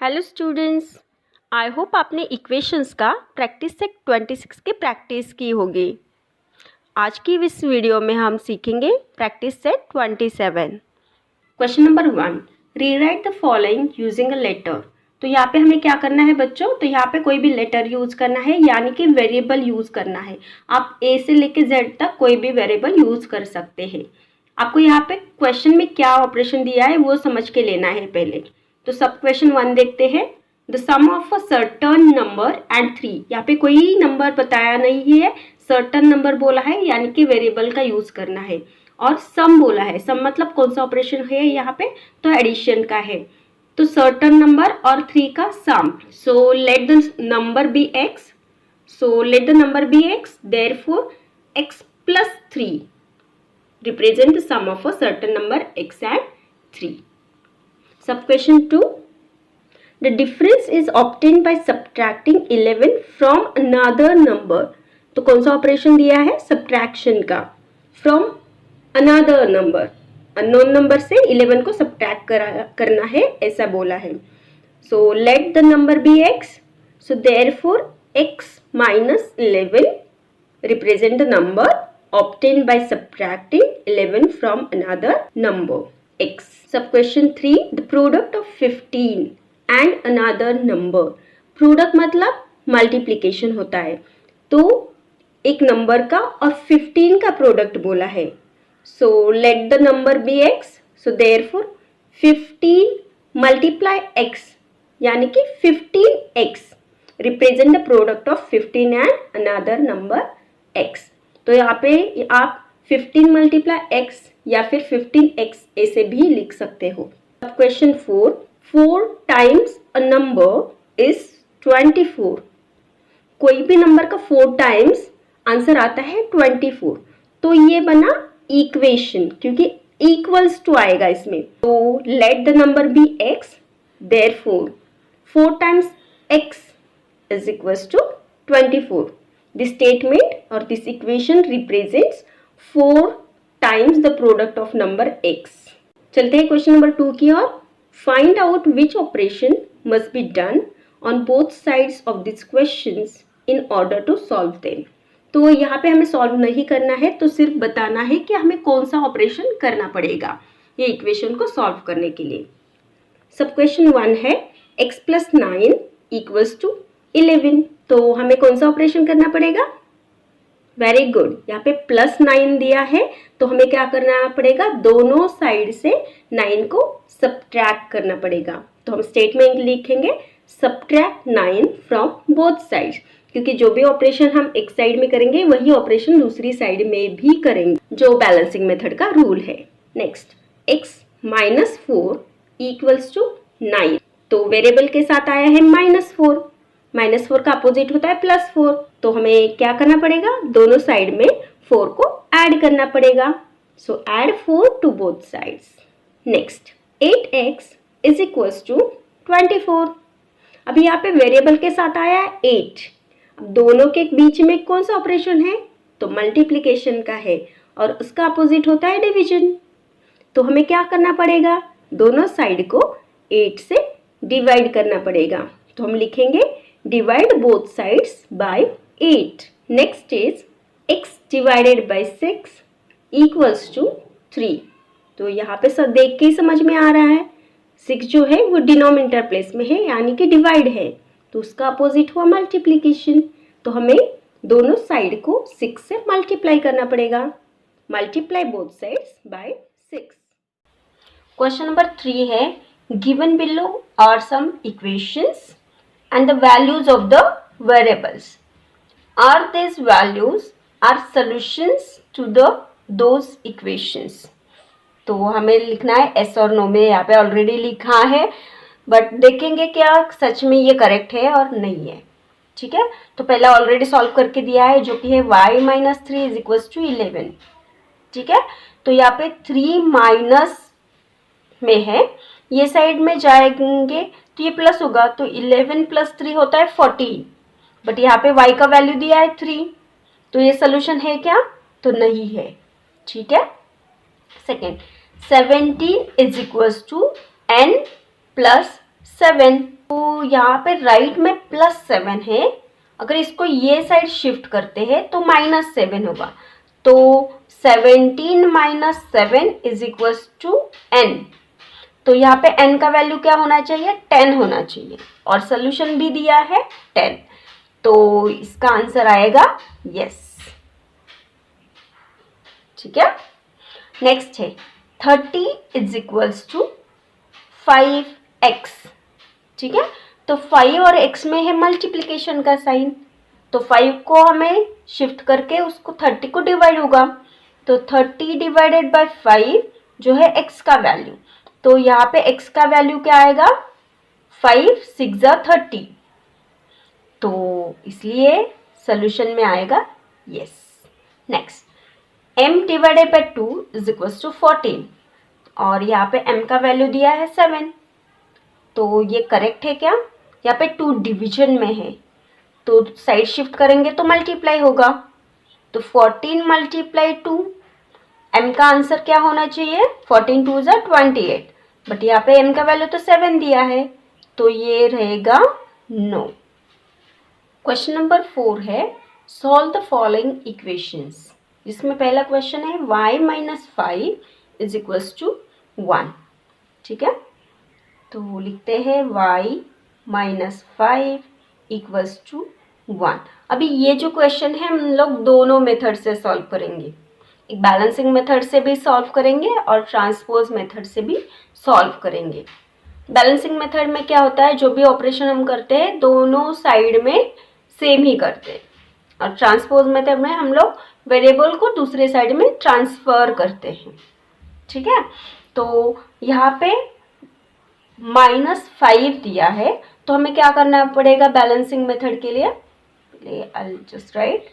Hello students, I hope आपने equations का practice set 26 की प्रैक्टिस की होगी। आज की इस वीडियो में हम सीखेंगे practice set 27। Question number 1, rewrite the following using a letter. तो यहाँ पे हमें क्या करना है बच्चों, तो यहाँ पे कोई भी लेटर यूज करना है, यानी कि वेरिएबल यूज करना है। आप ए से लेके जेड तक कोई भी वेरिएबल यूज कर सकते हैं। आपको यहाँ पे क्वेश्चन में क्या ऑपरेशन दिया है वो समझ के लेना है पहले। तो सब क्वेश्चन 1 देखते हैं। The sum of a certain number and 3। यहाँ पे कोई नंबर बताया नहीं है, सर्टन नंबर बोला है, यानी कि वेरिएबल का यूज करना है। और सम बोला है, सम मतलब कौन सा ऑपरेशन है यहाँ पे, तो एडिशन का है। तो सर्टन नंबर और 3 का sum. So let the number be X, so let the number be X, therefore x plus 3 represent the sum of a certain number x and 3. Sub question 2, the difference is obtained by subtracting 11 from another number. तो कौन सा operation दिया है, subtraction का। From another number, unknown number से 11 को subtract करना है, ऐसा बोला है। So let the number be x, so therefore x minus 11 represent the number obtained by subtracting 11 from another number x. Sub question 3, the product of 15 and another number. Product मतलब multiplication होता है, तो एक नंबर का और 15 का product बोला है। So let the number be x, so therefore 15 multiply x, यानी कि 15x represent the product of 15 and another number x। तो यहाँ पे आप 15 मल्टीप्लाई x या फिर 15x ऐसे भी लिख सकते हो। Question 4, 4 times a number is 24। कोई भी नंबर का 4 टाइम्स आंसर आता है 24, तो ये बना इक्वेशन, क्योंकि इक्वल्स टू आएगा इसमें। तो let the number be x, therefore 4 times x is equals to 24. This statement or this equation represents 4 times the product of number x. चलते हैं क्वेश्चन नंबर 2 की ओर। Find out which operation must be done on both sides of these questions in order to solve them. तो यहाँ पे हमें solve नहीं करना है, तो सिर्फ बताना है कि हमें कौन सा ऑपरेशन करना पड़ेगा ये इक्वेशन को सॉल्व करने के लिए। सब क्वेश्चन 1 है x plus 9 equals to 11। तो हमें कौन सा ऑपरेशन करना पड़ेगा, वेरी गुड, यहाँ पे प्लस 9 दिया है, तो हमें क्या करना पड़ेगा, दोनों साइड से 9 को सब्ट्रैक्ट करना पड़ेगा। तो हम स्टेटमेंट लिखेंगे सब्ट्रैक्ट 9 फ्रॉम बोथ साइड्स, क्योंकि जो भी ऑपरेशन हम एक साइड में करेंगे वही ऑपरेशन दूसरी साइड में भी करेंगे, जो बैलेंसिंग मेथड का रूल है। Next, x minus 4 equals to 9। तो वेरिएबल के साथ आया है -4, -4 का अपोजिट होता है +4, तो हमें क्या करना पड़ेगा, दोनों साइड में 4 को ऐड करना पड़ेगा। सो add 4 to both sides. Next, 8x is equals to 24। अभी यहाँ पे वेरिएबल के साथ आया है 8। अब दोनों के बीच में कौन सा ऑपरेशन है, तो मल्टीप्लीकेशन का है, और उसका अपोजिट होता है डिवीजन। तो हमें क्या करना पड़ेगा, दोनों साइड को 8 से डिवाइड करना पड़ेगा। तो हम लिखेंगे divide both sides by 8. Next is x divided by 6 equals to 3. तो यहाँ पे सब देख के ही समझ में आ रहा है, 6 जो है वो डिनोमिनेटर प्लेस में है, यानी कि डिवाइड है, तो उसका अपोजिट हुआ मल्टीप्लीकेशन। तो हमें दोनों साइड को 6 से मल्टीप्लाई करना पड़ेगा। Multiply both sides by 6। Question number 3 है, given below are some equations and the values of the variables. Are these values are solutions to those equations? तो हमें लिखना है yes और no में, यहाँ पे ऑलरेडी लिखा है, बट देखेंगे क्या सच में ये करेक्ट है और नहीं है। ठीक है, तो पहला ऑलरेडी सॉल्व करके दिया है, जो कि है y minus 3 is equals to 11। ठीक है, तो यहाँ पे 3 माइनस में है, ये साइड में जाएंगे तो ये प्लस होगा, तो 11 प्लस 3 होता है 14, बट यहाँ पे y का वैल्यू दिया है 3, तो ये सोल्यूशन है क्या, तो नहीं है। ठीक है, second, 17 is equals to n plus 7। तो यहाँ पे राइट में +7 है, अगर इसको ये साइड शिफ्ट करते हैं तो -7 होगा। तो 17 - 7 इज इक्वल्स टू n। तो यहाँ पे n का वैल्यू क्या होना चाहिए, 10 होना चाहिए, और सोल्यूशन भी दिया है 10। तो इसका आंसर आएगा यस। ठीक है, नेक्स्ट है 30 इज इक्वल्स टू 5x। ठीक है, तो 5 और x में है मल्टीप्लिकेशन का साइन, तो 5 को हमें शिफ्ट करके उसको 30 को डिवाइड होगा। तो 30 डिवाइडेड बाय 5 जो है x का वैल्यू, तो यहाँ पे x का वैल्यू क्या आएगा, 5 6 30। तो इसलिए सोल्यूशन में आएगा yes. Next m divided by 2 is equals to 14, और यहाँ पे m का वैल्यू दिया है 7। तो ये करेक्ट है क्या, यहाँ पे 2 डिवीजन में है, तो साइड शिफ्ट करेंगे तो मल्टीप्लाई होगा। तो 14 मल्टीप्लाई 2, m का आंसर क्या होना चाहिए, 14 2 = 28, बट यहाँ पे m का वैल्यू तो 7 दिया है, तो ये रहेगा नो। क्वेश्चन नंबर 4 है सॉल्व द फॉलोइंग इक्वेशंस, जिसमें पहला क्वेश्चन है y - 5 इज इक्वल्स टू 1। ठीक है, तो लिखते हैं y - 5 इक्वल्स टू 1। अभी ये जो क्वेश्चन है हम लोग दोनों मेथड से सॉल्व करेंगे, एक बैलेंसिंग मेथड से भी सॉल्व करेंगे और ट्रांसपोज मेथड से भी सॉल्व करेंगे। बैलेंसिंग मेथड में क्या होता है, जो भी ऑपरेशन हम करते हैं दोनों साइड में सेम ही करते हैं, और ट्रांसपोज मेथड में हम लोग वेरिएबल को दूसरे साइड में ट्रांसफर करते हैं। ठीक है, तो यहाँ पे -5 दिया है, तो हमें क्या करना पड़ेगा बैलेंसिंग मेथड के लिए, I just right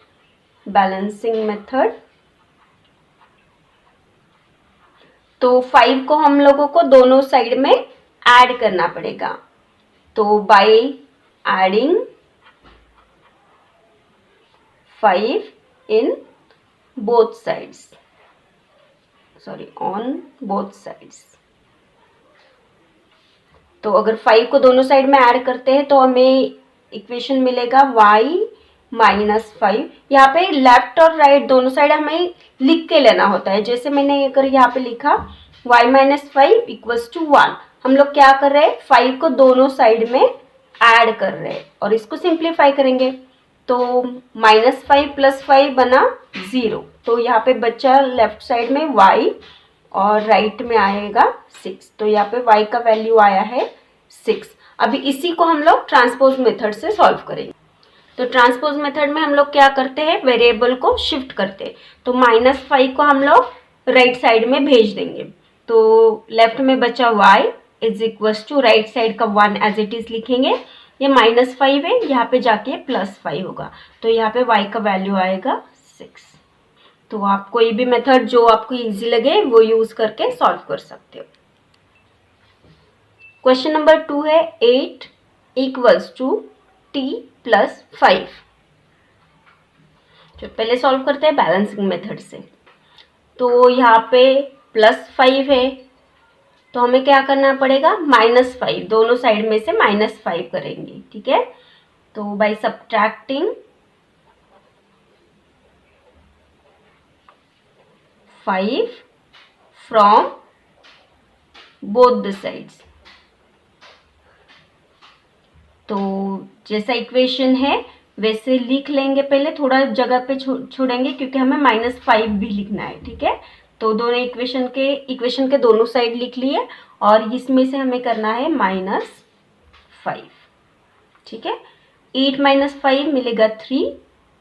balancing method. तो 5 को हम लोगों को दोनों साइड में ऐड करना पड़ेगा, तो by adding 5 in both sides, sorry on both sides. तो अगर 5 को दोनों साइड में ऐड करते हैं तो हमें इक्वेशन मिलेगा y - 5। यहाँ पे लेफ्ट और राइट दोनों साइड हमें लिख के लेना होता है, जैसे मैंने अगर यहाँ पे लिखा y - 5 इक्वल्स टू 1, हम लोग क्या कर रहे हैं, 5 को दोनों साइड में ऐड कर रहे हैं और इसको सिंप्लीफाई करेंगे। तो -5 + 5 बना 0, तो यहाँ पे बच्चा लेफ्ट साइड में y और राइट में आएगा 6, तो यहाँ पे y का वैल्यू आया है 6। अभी इसी को हम लोग ट्रांसपोज मेथड से सॉल्व करेंगे। तो ट्रांसपोज मेथड में हम लोग क्या करते हैं, वेरिएबल को शिफ्ट करते हैं, तो -5 को हम लोग राइट साइड में भेज देंगे, तो लेफ्ट में बचा y is equals to right side का 1 एज इट इज लिखेंगे, ये -5 है, यहाँ पे जाके +5 होगा, तो यहाँ पे y का वैल्यू आएगा 6। तो आप कोई भी मेथड जो आपको इजी लगे वो यूज करके सॉल्व कर सकते हो। क्वेश्चन नंबर 2 है 8 इक्वल्स टू t + 5। जो पहले सॉल्व करते हैं बैलेंसिंग मेथड से, तो यहाँ पे +5 है, तो हमें क्या करना पड़ेगा, -5 दोनों साइड में से -5 करेंगे। ठीक है, तो by subtracting 5 from both the sides, तो जैसा इक्वेशन है वैसे लिख लेंगे, पहले थोड़ा जगह पे छोड़ेंगे क्योंकि हमें -5 भी लिखना है। ठीक है, तो दोनों इक्वेशन के दोनों साइड लिख लिए और इसमें से हमें करना है -5। ठीक है, 8 - 5 मिलेगा 3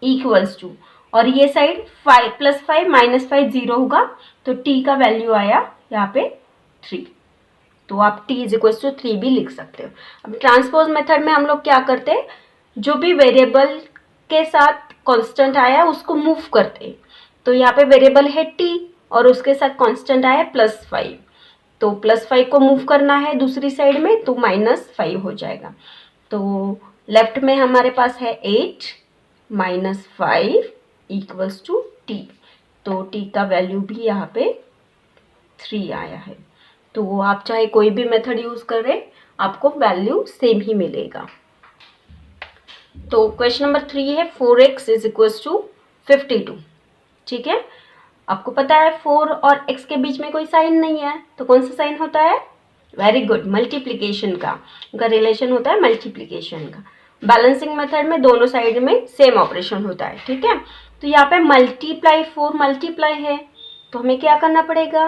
इक्वल्स टू, और ये साइड 5 + 5 - 5 0 होगा, तो t का वैल्यू आया यहाँ पे 3, तो आप t = 3 भी लिख सकते हो। अब ट्रांसपोज मेथड में हम लोग क्या करते हैं, जो भी वेरिएबल के साथ कांस्टेंट आया उसको मूव करते हैं, तो यहाँ पे वेरिएबल है t और उसके साथ कांस्टेंट आया +5, तो +5 को मूव करना है दूसरी साइड में, तो -5 हो जाएगा। तो लेफ्ट में हमारे पास है 8 - 5 इक्वल्स टू t, तो t का वैल्यू भी यहाँ पे 3 आया है। तो आप चाहे कोई भी मेथड यूज़ करें, आपको वैल्यू सेम ही मिलेगा। तो क्वेश्चन नंबर 3 है 4x इज इक्वल्स टू 52। ठीक है, आपको पता है 4 और x के बीच में कोई साइन नहीं है, तो कौन सा साइन होता है? वेरी गुड, मल्टीप्लीकेशन का। उनका रिलेशन होता है मल्टीप्लीकेशन का। बैलेंसिंग मेथड में दोनों साइड में सेम ऑपरेशन होता है। ठीक है, तो यहाँ पे मल्टीप्लाई 4 मल्टीप्लाई है, तो हमें क्या करना पड़ेगा?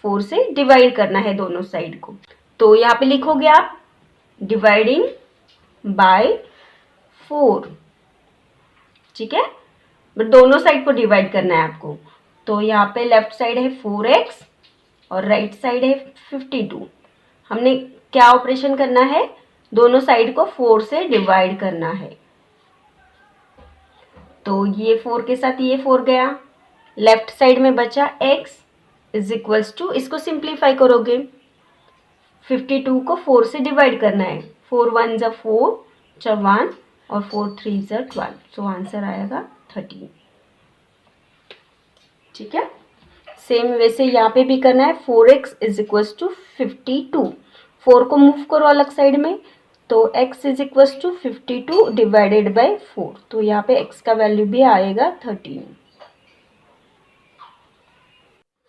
4 से डिवाइड करना है दोनों साइड को। तो यहाँ पे लिखोगे आप डिवाइडिंग बाय 4। ठीक है, बट दोनों साइड को डिवाइड करना है आपको। तो यहाँ पे लेफ्ट साइड है 4x और राइट साइड है 52। हमने क्या ऑपरेशन करना है? दोनों साइड को 4 से डिवाइड करना है। तो ये 4 के साथ ये 4 गया, लेफ्ट साइड में बचा x इज इक्वल्स टू, इसको सिंप्लीफाई करोगे, 52 को 4 से डिवाइड करना है। 4 1 जा 4 चा 1 और 4 3 जा 12, सो आंसर आएगा 13। ठीक है, सेम वैसे यहाँ पे भी करना है। 4x इज इक्वल्स टू 52, 4 को मूव करो अलग साइड में, तो x is equals to 52 divided by 4, तो यहाँ पे x का वैल्यू भी आएगा 13।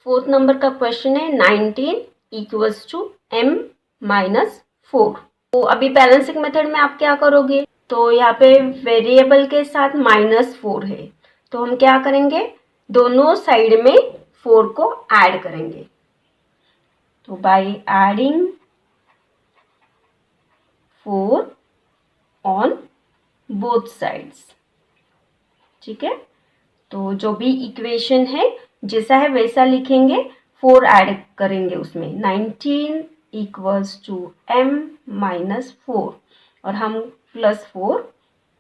फोर्थ नंबर का क्वेश्चन है 19 इक्वल्स टू m माइनस 4। तो अभी बैलेंसिंग मेथड में आप क्या करोगे? तो यहाँ पे वेरिएबल के साथ -4 है, तो हम क्या करेंगे? दोनों साइड में 4 को ऐड करेंगे। तो by adding 4 on both sides. ठीक है, तो जो भी इक्वेशन है जैसा है वैसा लिखेंगे, 4 ऐड करेंगे उसमें। 19 इक्वल्स टू m माइनस 4 और हम +4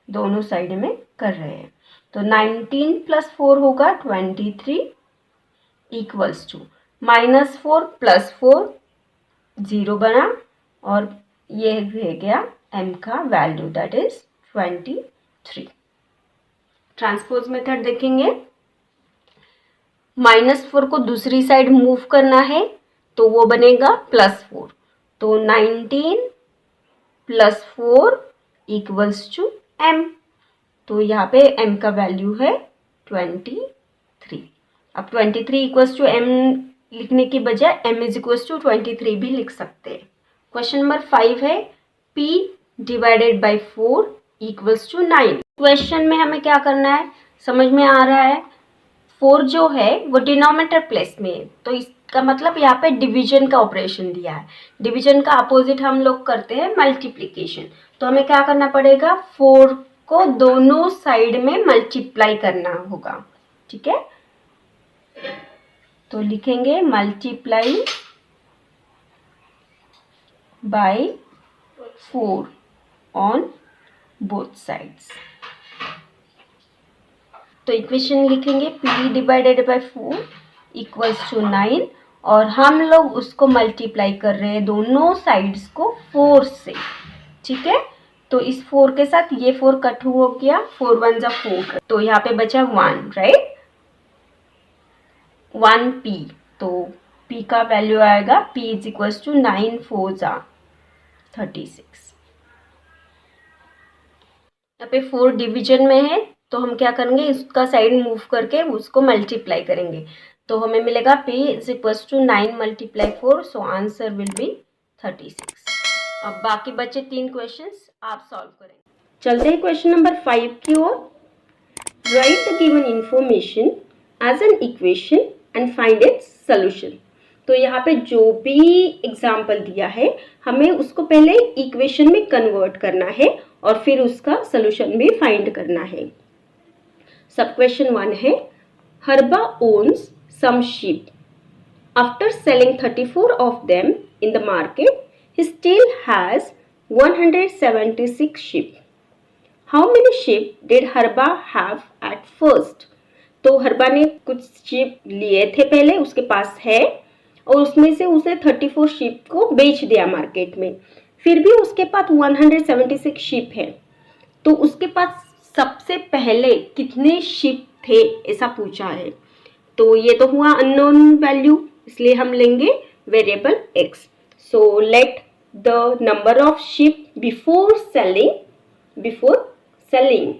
दोनों साइड में कर रहे हैं, तो 19 + 4 होगा 23 इक्वल्स टू -4 + 4 0 बना और ये रह गया m का value, that is 23। Transpose method देखेंगे, -4 को दूसरी साइड मूव करना है तो वो बनेगा +4, तो 19 + 4 इक्वल्स टू m, तो यहाँ पे m का वैल्यू है 23। अब 23 इक्वल्स टू m लिखने की बजाय m इज इक्वल्स टू 23 भी लिख सकते हैं। क्वेश्चन नंबर 5 है p divided by 4 equals to 9। Question में हमें क्या करना है समझ में आ रहा है? 4 जो है वो डिनोमिनेटर प्लेस में है, तो इसका मतलब यहाँ पे डिवीजन का ऑपरेशन दिया है। डिवीजन का अपोजिट हम लोग करते हैं मल्टीप्लिकेशन, तो हमें क्या करना पड़ेगा? 4 को दोनों साइड में मल्टीप्लाई करना होगा। ठीक है, तो लिखेंगे multiply by 4 on both sides. तो इक्वेशन लिखेंगे p divided by 4 equals to 9 और हम लोग उसको मल्टीप्लाई कर रहे हैं दोनों साइड्स को 4 से। ठीक है, तो इस 4 के साथ ये 4 कट हो गया, 4 1 जा 4, तो यहाँ पे बचा 1, राइट, 1p, तो p का वैल्यू आएगा p इज इक्वल्स टू 9 4 जा 36। यहाँ पे 4 डिवीजन में है, तो हम क्या करेंगे? इसका साइड मूव करके उसको मल्टीप्लाई करेंगे, तो हमें मिलेगा p is equals to 9 × 4, so answer will be 36। अब बाकी बचे 3 क्वेश्चंस आप सॉल्व करेंगे। चलते हैं क्वेश्चन नंबर 5 की ओर। Write the given information as an equation and find its solution. तो यहाँ पे जो भी एग्जाम्पल दिया है हमें उसको पहले इक्वेशन में कन्वर्ट करना है और फिर उसका सॉल्यूशन भी फाइंड करना है। सब क्वेश्चन 1 है, हरबा ons some sheep. After selling 34 of them in the market, he still has 176 sheep. How many sheep did हरबा have at first? तो हरबा ने कुछ sheep लिए थे पहले, उसके पास है, और उसमें से उसे 34 sheep को बेच दिया मार्केट में, फिर भी उसके पास 176 sheep है। तो उसके पास सबसे पहले कितने sheep थे ऐसा पूछा है। तो ये तो हुआ अननोन वैल्यू, इसलिए हम लेंगे variable x। So let the number of ship before selling,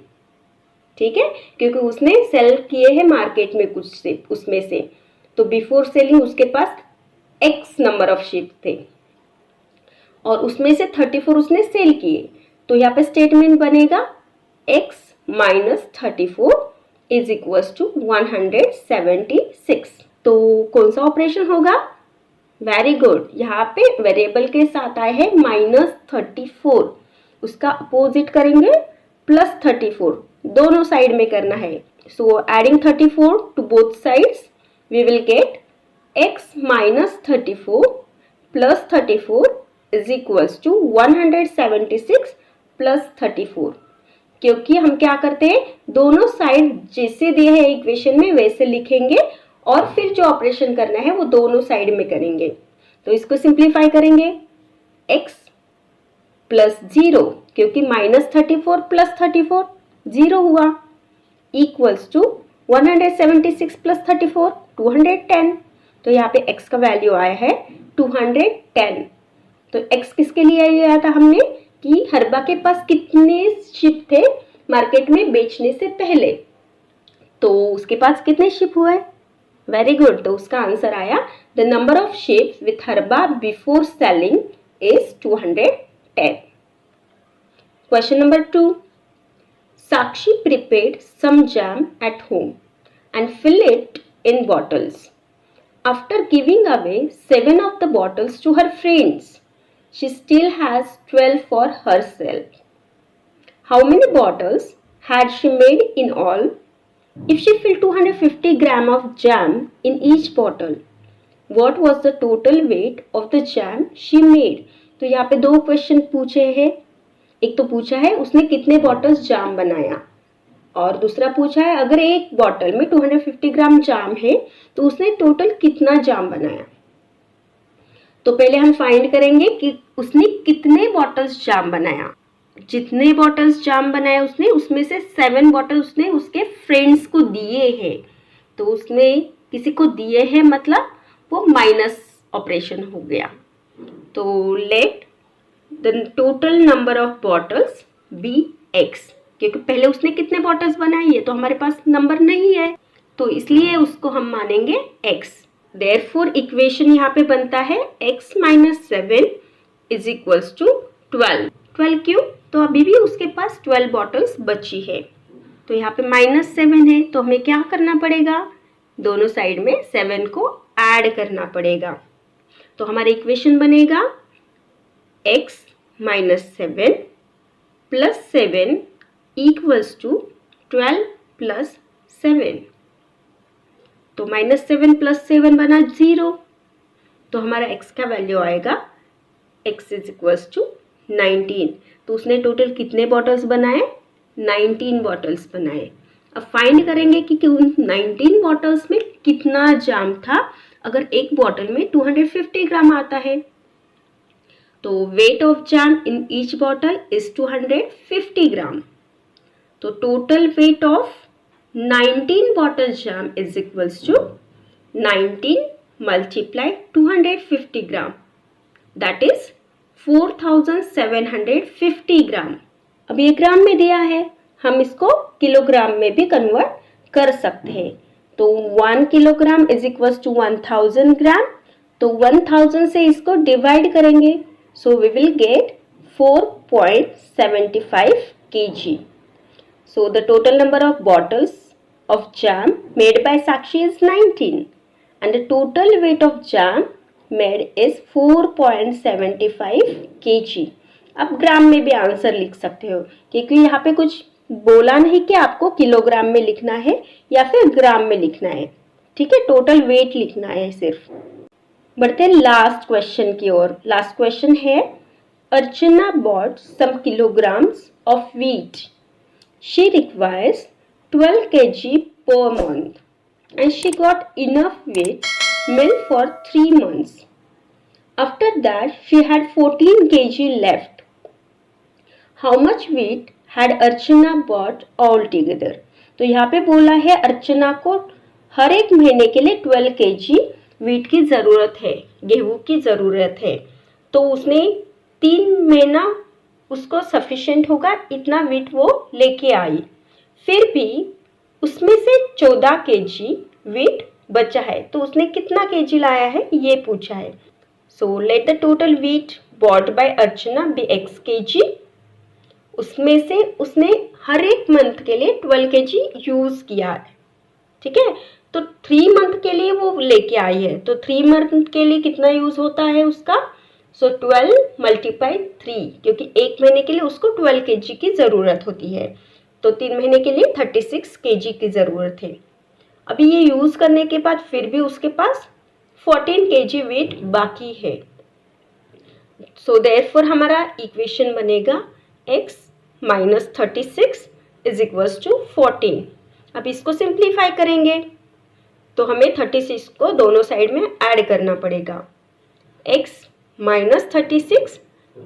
ठीक है, क्योंकि उसने सेल किए हैं मार्केट में कुछ से, उसमें से, तो बिफोर सेलिंग उसके पास एक्स नंबर ऑफ शिप थे और उसमें से 34 उसने सेल किए। तो यहाँ पे स्टेटमेंट बनेगा x minus 34 is equals to 176। तो कौन सा ऑपरेशन होगा? वेरी गुड, यहाँ पे वेरिएबल के साथ आए हैं -34, उसका अपोजिट करेंगे +34, दोनों साइड में करना है। So adding 34 to both sides we will get x minus 34 plus 34 is equals to 176 plus 34। क्योंकि हम क्या करते हैं, दोनों साइड जैसे दिए हैं इक्वेशन में वैसे लिखेंगे और फिर जो ऑपरेशन करना है वो दोनों साइड में करेंगे। तो इसको सिंप्लीफाई करेंगे, x प्लस 0, क्योंकि -34 प्लस 34 0 हुआ, इक्वल्स टू 176 प्लस 34 210। तो यहाँ पे x का वैल्यू आया है 210। तो x किसके लिए आया था हमने कि हरबा के पास कितने शिप थे मार्केट में बेचने से पहले, तो उसके पास कितने शिप हुए? वेरी गुड, तो उसका आंसर आया the number of ships with harbour before sailing is 210। Question number 2, Sakshi prepared some jam at home and filled it in bottles. After giving away 7 of the bottles to her friends, she still has 12 for herself. How many bottles had she made in all? If she filled 250 grams of jam in each bottle, what was the total weight of the jam she made? तो यहाँ पे 2 question पूछे हैं। एक तो पूछा है उसने कितने बॉटल्स जाम बनाया, और दूसरा पूछा है अगर एक बॉटल में 250 ग्राम जाम है तो उसने टोटल कितना जाम बनाया। तो पहले हम फाइंड करेंगे कि उसने कितने बॉटल्स जाम बनाया। जितने बॉटल्स जाम बनाया उसने, उसमें से 7 बॉटल उसने उसके फ्रेंड्स को दिए हैं। तो उसने किसी को दिए हैं मतलब वो माइनस ऑपरेशन हो गया। तो let the total number of bottles be x, क्योंकि पहले उसने कितने बॉटल्स बनाए ये तो हमारे पास नंबर नहीं है, तो इसलिए उसको हम मानेंगे x। देयरफॉर इक्वेशन यहाँ पे बनता है x minus 7 is equals to 12। 12 क्यों? तो अभी भी उसके पास 12 बॉटल्स बची है। तो यहाँ पे -7 है, तो हमें क्या करना पड़ेगा, दोनों साइड में 7 को ऐड करना पड़ेगा। तो हमारा इक्वेशन बनेगा x minus 7 plus 7 equals to 12 plus 7। तो -7 प्लस 7 बना 0, तो हमारा x का वैल्यू आएगा x इज इक्वल्स टू 19। तो उसने टोटल कितने बॉटल्स बनाए? 19 बॉटल्स बनाए। अब फाइंड करेंगे कि उन 19 बॉटल्स में कितना जाम था। अगर एक बॉटल में 250 ग्राम आता है तो weight of jam in each bottle is 250 gram. तो total weight of 19 bottle jam is equals to 19 multiply 250 gram, that is 4750 gram. अब ये ग्राम में दिया है, हम इसको किलोग्राम में भी कन्वर्ट कर सकते हैं। तो 1 kilogram is equals to 1000 gram, तो 1000 से इसको डिवाइड करेंगे, so we will get 4.75 kg. So the total number of bottles of jam made by Sakshi is 19 and the total weight of jam made is 4.75 kg. अब ग्राम में भी answer लिख सकते हो, क्योंकि यहाँ पे कुछ बोला नहीं कि आपको किलोग्राम में लिखना है या फिर ग्राम में लिखना है, ठीक है, टोटल वेट लिखना है सिर्फ। बढ़ते हैं लास्ट क्वेश्चन की ओर। लास्ट क्वेश्चन है, Archana bought some kilograms of wheat. She requires 12 kg per month and she got enough wheat meal for 3 months. After that, she had 14 kg left. How much wheat had Archana bought altogether? तो यहाँ पे बोला है अर्चना को हर एक महीने के लिए 12 kg व्हीट की ज़रूरत है, गेहूँ की ज़रूरत है। तो उसने 3 महीना उसको सफिशिएंट होगा, इतना वीट वो लेके आई। फिर भी उसमें से 14 kg वीट बचा है, तो उसने कितना केजी लाया है ये पूछा है। So let the total weight bought by Archana be x kg। उसमें से उसने हर एक मंथ के लिए 12 kg यूज किया है, ठीक है। तो 3 मंथ के लिए वो लेके आई है, तो 3 मंथ के लिए कितना यूज होता है उसका। सो 12 मल्टीप्लाई 3, क्योंकि एक महीने के लिए उसको 12 kg की ज़रूरत होती है, तो 3 महीने के लिए 36 kg की ज़रूरत है। अभी ये यूज़ करने के बाद फिर भी उसके पास 14 kg वेट बाकी है। सो देयरफॉर हमारा इक्वेशन बनेगा x minus 36 is equals to 14। अब इसको सिंप्लीफाई करेंगे तो हमें 36 को दोनों साइड में ऐड करना पड़ेगा। x minus 36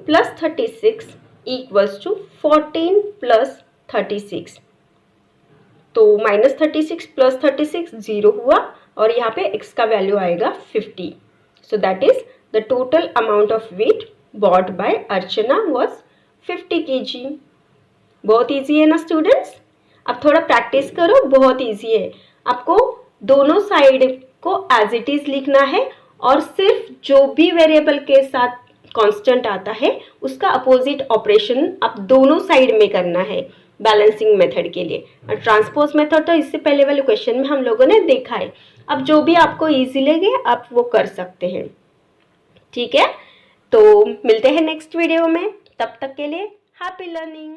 plus 36 equals to 14 plus 36। तो माइनस 36 प्लस 36 0 हुआ और यहाँ पे x का वैल्यू आएगा 50। So that is the total amount of weight bought by Archana was 50 kg। बहुत ईजी है ना स्टूडेंट्स। अब थोड़ा प्रैक्टिस करो, बहुत ईजी है। आपको दोनों साइड को एज इट इज लिखना है और सिर्फ जो भी वेरिएबल के साथ कांस्टेंट आता है उसका अपोजिट ऑपरेशन आप दोनों साइड में करना है बैलेंसिंग मेथड के लिए। और ट्रांसपोज मेथड तो इससे पहले वाले क्वेश्चन में हम लोगों ने देखा है। अब जो भी आपको इजी लगे आप वो कर सकते हैं, ठीक है। तो मिलते हैं नेक्स्ट वीडियो में, तब तक के लिए हैप्पी लर्निंग।